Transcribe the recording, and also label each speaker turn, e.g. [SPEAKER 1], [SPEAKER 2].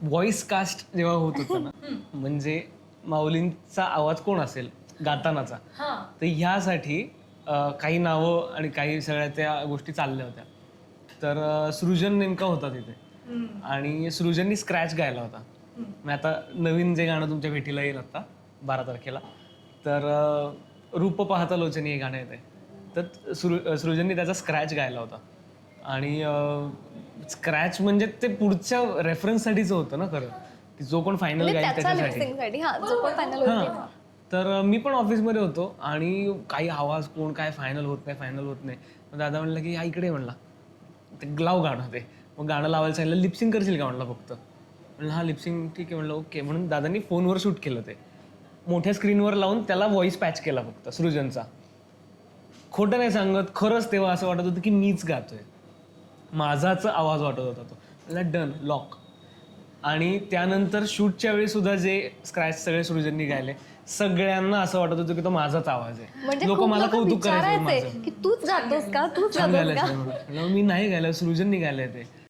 [SPEAKER 1] Voice caste जेव्हा होत होतं ना, म्हणजे माऊलींचा आवाज कोण असेल गातानाचा, तर ह्यासाठी काही नावं आणि काही सगळ्या त्या गोष्टी चालल्या होत्या. तर सृजन नेमका होता तिथे आणि सृजननी स्क्रॅच गायला होता. मग आता नवीन जे गाणं तुमच्या भेटीला येईल आता 12 तारखेला, तर रूप पाहता लोचनी हे गाणं येते. तर सृजननी त्याचा स्क्रॅच गायला होता आणि स्क्रॅच म्हणजे ते पुढच्या रेफरन्ससाठीच होतं ना खरं, की जो कोण फायनल गाईल त्याच्यासाठी.
[SPEAKER 2] जो पण फायनल होईल
[SPEAKER 1] हां. तर मी पण ऑफिसमध्ये होतो आणि काही आवाज कोण काय फायनल होत नाही, फायनल होत नाही. मग दादा म्हणला की हा इकडे म्हणला, ते लाव गाणं ते. मग गाणं लावायला सांगितलं, लिपसिंग करशील का म्हणला फक्त. म्हणलं हा लिपसिंग ठीक आहे म्हणलं ओके. म्हणून दादांनी फोनवर शूट केलं ते. मोठ्या स्क्रीनवर लावून त्याला व्हॉइस पॅच केला फक्त सृजनचा. खोटं नाही सांगत, खरंच तेव्हा असं वाटत होतं की मीच गातोय. माझाच आवाज वाटत होता तो. म्हणला डन, लॉक. आणि त्यानंतर शूटच्या वेळी सुद्धा जे स्क्रॅच सगळे सृजननी गायले, सगळ्यांना असं वाटत होतं की तो माझाच आवाज आहे.
[SPEAKER 2] म्हणजे
[SPEAKER 1] लोक
[SPEAKER 2] खूप
[SPEAKER 1] मला
[SPEAKER 2] लोक
[SPEAKER 1] कौतुक करायचे माझं.
[SPEAKER 2] विचारायचे की तूच गातोस का, तूच
[SPEAKER 1] छान
[SPEAKER 2] गातोस
[SPEAKER 1] गायलंय
[SPEAKER 2] का.
[SPEAKER 1] म्हणलं मी नाही गायलं, सृजननी गायलंय ते.